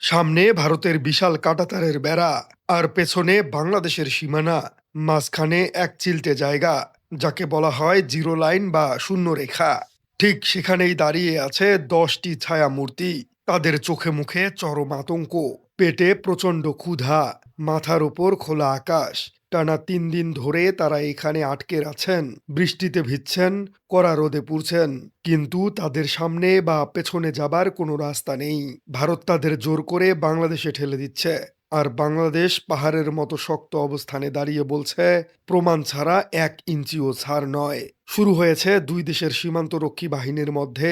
সামনে ভারতের বিশাল কাঁটাতারের বেড়া, আর পেছনে বাংলাদেশের সীমানা। মাঝখানে এক চিলতে জায়গা, যাকে বলা হয় জিরো লাইন বা শূন্য রেখা। ঠিক সেখানেই দাঁড়িয়ে আছে 10টি ছায়া মূর্তি। তাদের চোখে মুখে চরম আতঙ্ক, পেটে প্রচণ্ড ক্ষুধা, মাথার ওপর খোলা আকাশ। টানা 3 দিন ধরে তারা এখানে আটকে আছেন, বৃষ্টিতে ভিজছেন, কড়া রোদে পুড়ছেন। কিন্তু তাদের সামনে বা পেছনে যাবার কোনো রাস্তা নেই। ভারত তাদের জোর করে বাংলাদেশে ঠেলে দিচ্ছে, আর বাংলাদেশ পাহাড়ের মতো শক্ত অবস্থানে দাঁড়িয়ে বলছে, প্রমাণ ছাড়া 1 ইঞ্চিও ছাড় নয়। শুরু হয়েছে দুই দেশের সীমান্তরক্ষী বাহিনীর মধ্যে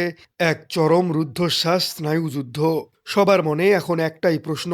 এক চরম রুদ্ধশ্বাস স্নায়ুযুদ্ধ। সবার মনে এখন একটাই প্রশ্ন: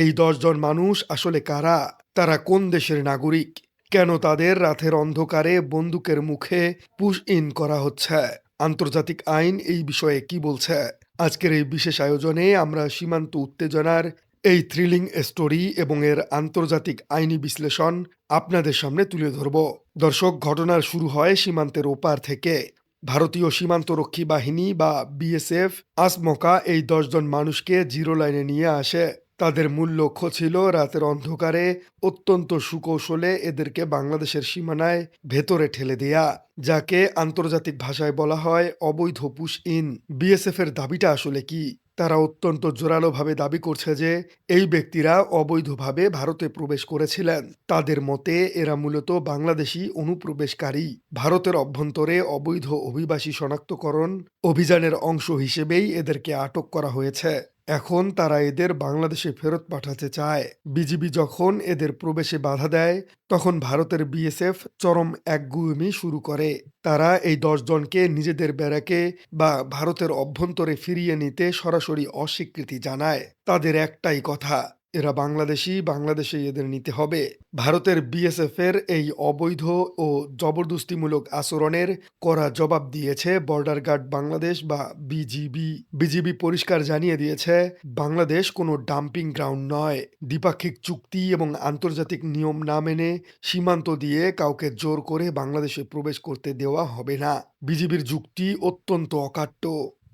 এই 10 জন মানুষ আসলে কারা? তারা কোন দেশের নাগরিক? কেন তাদের রাতের অন্ধকারে বন্দুকের মুখে পুশ ইন করা হচ্ছে? আন্তর্জাতিক আইন এই বিষয়ে কি বলছে? আজকের এই বিশেষ আয়োজনে আমরা সীমান্ত উত্তেজনার এই থ্রিলিং স্টোরি এবং এর আন্তর্জাতিক আইনি বিশ্লেষণ আপনাদের সামনে তুলে ধরব। দর্শক, ঘটনার শুরু হয় সীমান্তের ওপার থেকে। ভারতীয় সীমান্তরক্ষী বাহিনী বা বিএসএফ আচমকা এই 10 জন মানুষকে জিরো লাইনে নিয়ে আসে। তাদের মূল লক্ষ্য ছিল রাতের অন্ধকারে অত্যন্ত সুকৌশলে এদেরকে বাংলাদেশের সীমানায় ভেতরে ঠেলে দেয়া, যাকে আন্তর্জাতিক ভাষায় বলা হয় অবৈধ পুশ ইন। বিএসএফ এর দাবিটা আসলে কি? তারা অত্যন্ত জোরালোভাবে দাবি করছে যে এই ব্যক্তিরা অবৈধভাবে ভারতে প্রবেশ করেছিলেন। তাদের মতে এরা মূলত বাংলাদেশি অনুপ্রবেশকারী। ভারতের অভ্যন্তরে অবৈধ অভিবাসী শনাক্তকরণ অভিযানের অংশ হিসেবেই এদেরকে আটক করা হয়েছে। এখন তারা এদের বাংলাদেশে ফেরত পাঠাতে চায়। বিজিবি যখন এদের প্রবেশে বাধা দেয়, তখন ভারতের বিএসএফ চরম একগুঁয়েমি শুরু করে। তারা এই 10 জনকে নিজেদের ব্যারাকে বা ভারতের অভ্যন্তরে ফিরিয়ে নিতে সরাসরি অস্বীকৃতি জানায়। তাদের একটাই কথা: এরা বাংলাদেশি, বাংলাদেশেই এদের নিতে হবে। ভারতের বিএসএফ এর এই অবৈধ ও জবরদস্তিমূলক আচরণের কড়া জবাব দিয়েছে বর্ডার গার্ড বাংলাদেশ বা বিজিবি। বিজিবি পরিষ্কার জানিয়ে দিয়েছে, বাংলাদেশ কোনো ডাম্পিং গ্রাউন্ড নয়। দ্বিপাক্ষিক চুক্তি এবং আন্তর্জাতিক নিয়ম না মেনে সীমান্ত দিয়ে কাউকে জোর করে বাংলাদেশে প্রবেশ করতে দেওয়া হবে না। বিজিবির যুক্তি অত্যন্ত অকাট্য।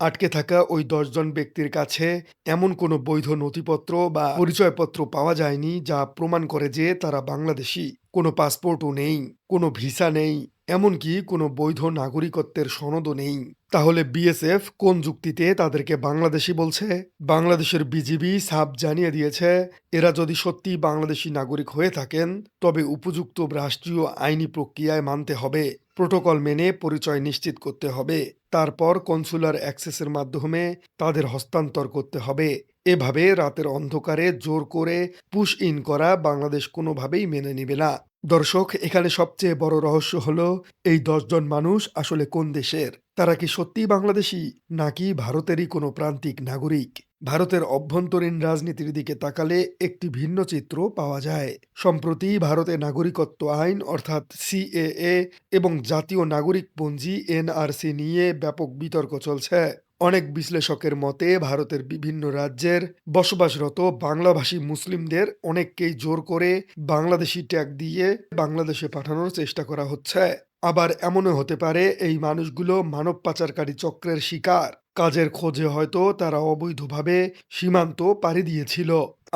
আটকে থাকা ওই 10 জন ব্যক্তির কাছে এমন কোনো বৈধ নথিপত্র বা পরিচয়পত্র পাওয়া যায়নি যা প্রমাণ করে যে তারা বাংলাদেশী। কোনো পাসপোর্টও নেই, কোনো ভিসা নেই, এমনকি কোনো বৈধ নাগরিকত্বের সনদও নেই। তাহলে বিএসএফ কোন যুক্তিতে তাদেরকে বাংলাদেশি বলছে? বাংলাদেশের বিজিবি সাফ জানিয়ে দিয়েছে, এরা যদি সত্যি বাংলাদেশি নাগরিক হয়ে থাকেন, তবে উপযুক্ত রাষ্ট্রীয় আইনি প্রক্রিয়ায় মানতে হবে। প্রোটোকল মেনে পরিচয় নিশ্চিত করতে হবে। তারপর কনসুলার অ্যাক্সেসের মাধ্যমে তাদের হস্তান্তর করতে হবে। এভাবে রাতের অন্ধকারে জোর করে পুশ ইন করা বাংলাদেশ কোনোভাবেই মেনে নেবে না। দর্শক, এখানে সবচেয়ে বড় রহস্য হলো, এই 10 জন মানুষ আসলে কোন দেশের? তারা কি সত্যিই বাংলাদেশী, নাকি ভারতেরই কোনো প্রান্তিক নাগরিক? ভারতের অভ্যন্তরীণ রাজনীতির দিকে তাকালে একটি ভিন্ন চিত্র পাওয়া যায়। সম্প্রতি ভারতে নাগরিকত্ব আইন অর্থাৎ সিএএ এবং জাতীয় নাগরিকপঞ্জি এনআরসি নিয়ে ব্যাপক বিতর্ক চলছে। অনেক বিশ্লেষকের মতে ভারতের বিভিন্ন রাজ্যের বসবাসরত বাংলাভাষী মুসলিমদের অনেককেই জোর করে বাংলাদেশি ট্যাগ দিয়ে বাংলাদেশে পাঠানোর চেষ্টা করা হচ্ছে। আবার এমনও হতে পারে এই মানুষগুলো মানব পাচারকারী চক্রের শিকার। কাজের খোঁজে হয়তো তারা অবৈধভাবে সীমান্ত পাড়ি দিয়েছিল,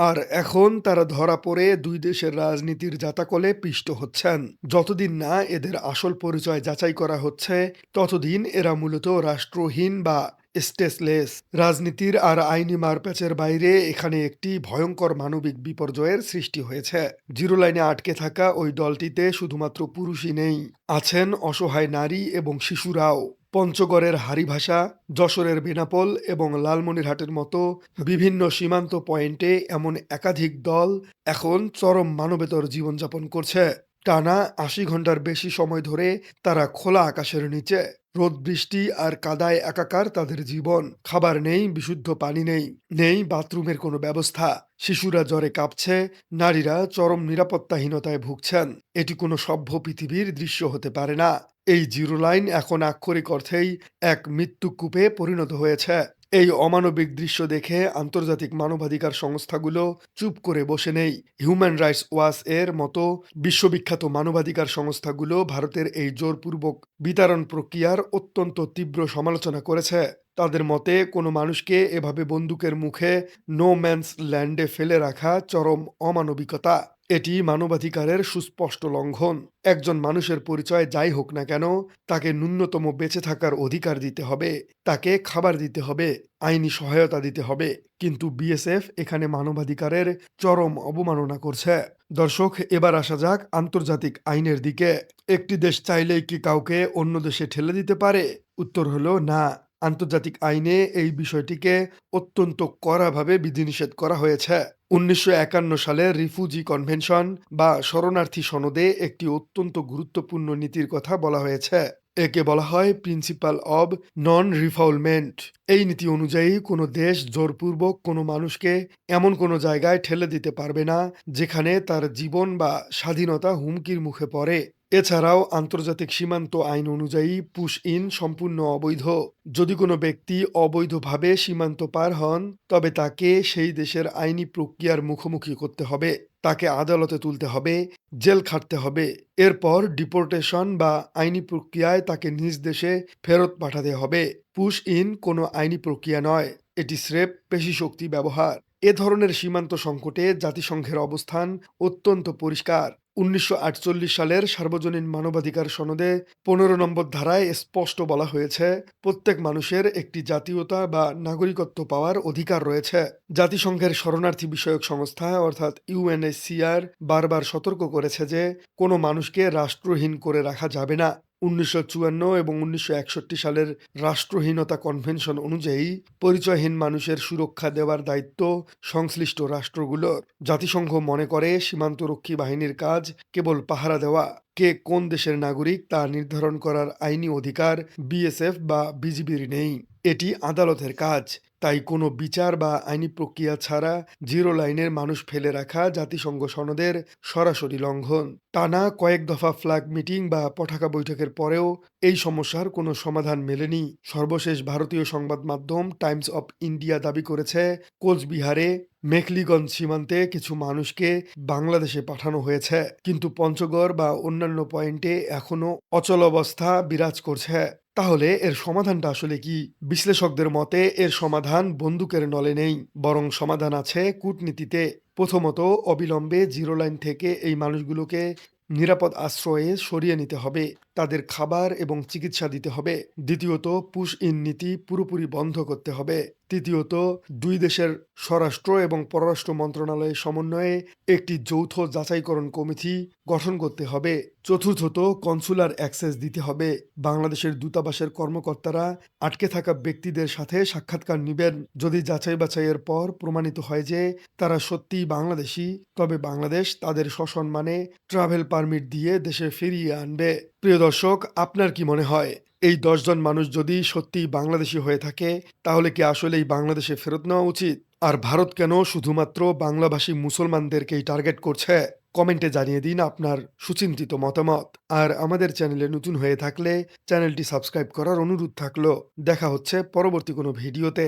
আর এখন তারা ধরা পড়ে দুই দেশের রাজনীতির জাতাকলে পিষ্ট হচ্ছেন। যতদিন না এদের আসল পরিচয় যাচাই করা হচ্ছে, ততদিন এরা মূলত রাষ্ট্রহীন বা স্টেটলেস। রাজনীতির আর আইনি মারপ্যাচের বাইরে এখানে একটি ভয়ঙ্কর মানবিক বিপর্যয়ের সৃষ্টি হয়েছে। জিরো লাইনে আটকে থাকা ওই দলটিতে শুধুমাত্র পুরুষই নেই, আছেন অসহায় নারী এবং শিশুরাও। পঞ্চগড়ের হারিভাষা, যশোরের বেনাপোল এবং লালমনিরহাটের মতো বিভিন্ন সীমান্ত পয়েন্টে এমন একাধিক দল এখন চরম মানবেতর জীবনযাপন করছে। টানা 80 ঘন্টার বেশি সময় ধরে তারা খোলা আকাশের নিচে, রোদ বৃষ্টি আর কাদায় একাকার তাদের জীবন। খাবার নেই, বিশুদ্ধ পানি নেই, নেই বাথরুমের কোনো ব্যবস্থা। শিশুরা জ্বরে কাঁপছে, নারীরা চরম নিরাপত্তাহীনতায় ভুগছেন। এটি কোনো সভ্য পৃথিবীর দৃশ্য হতে পারে না। এই জিরো লাইন এখন আক্ষরিক অর্থেই এক মৃত্যুকূপে পরিণত হয়েছে। এই অমানবিক দৃশ্য দেখে আন্তর্জাতিক মানবাধিকার সংস্থাগুলো চুপ করে বসে নেই। হিউম্যান রাইটস ওয়াচ এর মতো বিশ্ববিখ্যাত মানবাধিকার সংস্থাগুলো ভারতের এই জোরপূর্বক বিতাড়ন প্রক্রিয়ার অত্যন্ত তীব্র সমালোচনা করেছে। তাদের মতে কোনো মানুষকে এভাবে বন্দুকের মুখে নো ম্যানস ল্যান্ডে ফেলে রাখা চরম অমানবিকতা। এটি মানবাধিকারের সুস্পষ্ট লঙ্ঘন। একজন মানুষের পরিচয় যাই হোক না কেন, তাকে ন্যূনতম বেঁচে থাকার অধিকার দিতে হবে, তাকে খাবার দিতে হবে, আইনি সহায়তা দিতে হবে। কিন্তু বিএসএফ এখানে মানবাধিকারের চরম অবমাননা করছে। দর্শক, এবার আসা যাক আন্তর্জাতিক আইনের দিকে। একটি দেশ চাইলেই কি কাউকে অন্য দেশে ঠেলে দিতে পারে? উত্তর হলো না। আন্তর্জাতিক আইনে এই বিষয়টিকে অত্যন্ত কড়াভাবে বিধিনিষেধ করা হয়েছে। ১৯৫১ সালের রিফিউজি কনভেনশন বা শরণার্থী সনদে একটি অত্যন্ত গুরুত্বপূর্ণ নীতির কথা বলা হয়েছে। একে বলা হয় প্রিন্সিপাল অব নন রিফাউলমেন্ট। এই নীতি অনুযায়ী কোনো দেশ জোরপূর্বক কোনো মানুষকে এমন কোনো জায়গায় ঠেলে দিতে পারবে না যেখানে তার জীবন বা স্বাধীনতা হুমকির মুখে পড়ে। এছাড়াও আন্তর্জাতিক সীমান্ত আইন অনুযায়ী পুশ ইন সম্পূর্ণ অবৈধ। যদি কোনো ব্যক্তি অবৈধভাবে সীমান্ত পার হন, তবে তাকে সেই দেশের আইনি প্রক্রিয়ার মুখোমুখি করতে হবে, তাকে আদালতে তুলতে হবে, জেল খাটতে হবে। এরপর ডিপোর্টেশন বা আইনি প্রক্রিয়ায় তাকে নিজ দেশে ফেরত পাঠাতে হবে। পুশ ইন কোনো আইনি প্রক্রিয়া নয়, এটি স্রেফ পেশিশক্তি ব্যবহার। এ ধরনের সীমান্ত সংকটে জাতিসংঘের অবস্থান অত্যন্ত পরিষ্কার। ১৯৪৮ সালের সার্বজনীন মানবাধিকার সনদে ১৫ নম্বর ধারায় স্পষ্ট বলা হয়েছে, প্রত্যেক মানুষের একটি জাতীয়তা বা নাগরিকত্ব পাওয়ার অধিকার রয়েছে। জাতিসংঘের শরণার্থী বিষয়ক সংস্থা অর্থাৎ ইউএনএইচসিআর বারবার সতর্ক করেছে যে কোনো মানুষকে রাষ্ট্রহীন করে রাখা যাবে না। ১৯৫৪ এবং ১৯৬১ সালের রাষ্ট্রহীনতা কনভেনশন অনুযায়ী পরিচয়হীন মানুষের সুরক্ষা দেওয়ার দায়িত্ব সংশ্লিষ্ট রাষ্ট্রগুলোর। জাতিসংঘ মনে করে সীমান্তরক্ষী বাহিনীর কাজ কেবল পাহারা দেওয়া। কে কোন দেশের নাগরিক তা নির্ধারণ করার আইনি অধিকার বিএসএফ বা বিজিবির নেই। এটি আদালতের কাজ। তাই কোনো বিচার বা আইনি প্রক্রিয়া ছাড়া জিরো লাইনের মানুষ ফেলে রাখা জাতিসংঘ সনদের সরাসরি লঙ্ঘন। টানা কয়েক দফা ফ্ল্যাগ মিটিং বা পতাকা বৈঠকের পরেও এই সমস্যার কোনো সমাধান মেলেনি। সর্বশেষ ভারতীয় সংবাদ মাধ্যম টাইমস অফ ইন্ডিয়া দাবি করেছে, কোচবিহারে মেখলিগঞ্জ সীমান্তে কিছু মানুষকে বাংলাদেশে পাঠানো হয়েছে, কিন্তু পঞ্চগড় বা অন্যান্য পয়েন্টে এখনো অচলাবস্থা বিরাজ করছে। তাহলে এর সমাধানটা আসলে কি? বিশ্লেষকদের মতে এর সমাধান বন্দুকের নলে নেই, বরং সমাধান আছে কূটনীতিতে। প্রথমত, অবিলম্বে জিরো লাইন থেকে এই মানুষগুলোকে নিরাপদ আশ্রয়ে সরিয়ে নিতে হবে, তাদের খাবার এবং চিকিৎসা দিতে হবে। দ্বিতীয়ত, পুশ ইন নীতি পুরোপুরি বন্ধ করতে হবে। তৃতীয়ত, দুই দেশের স্বরাষ্ট্র এবং পররাষ্ট্র মন্ত্রণালয়ের সমন্বয়ে একটি যৌথ যাচাইকরণ কমিটি গঠন করতে হবে। চতুর্থত, কনসুলার অ্যাক্সেস দিতে হবে। বাংলাদেশের দূতাবাসের কর্মকর্তারা আটকে থাকা ব্যক্তিদের সাথে সাক্ষাৎকার নেবেন। যদি যাচাই বাছাইয়ের পর প্রমাণিত হয় যে তারা সত্যিই বাংলাদেশি, তবে বাংলাদেশ তাদের সসম্মানে ট্রাভেল পারমিট দিয়ে দেশে ফিরিয়ে আনবে। প্রিয় দর্শক, আপনার কি মনে হয় এই ১০ জন মানুষ যদি সত্যিই বাংলাদেশি হয়ে থাকে, তাহলে কি আসলেই বাংলাদেশে ফেরত নেওয়া উচিত? আর ভারত কেন শুধুমাত্র বাংলাভাষী মুসলমানদেরকেই টার্গেট করছে? কমেন্টে জানিয়ে দিন আপনার সুচিন্তিত মতামত। আর আমাদের চ্যানেলে নতুন হয়ে থাকলে চ্যানেলটি সাবস্ক্রাইব করার অনুরোধ থাকলো। দেখা হচ্ছে পরবর্তী কোনো ভিডিওতে।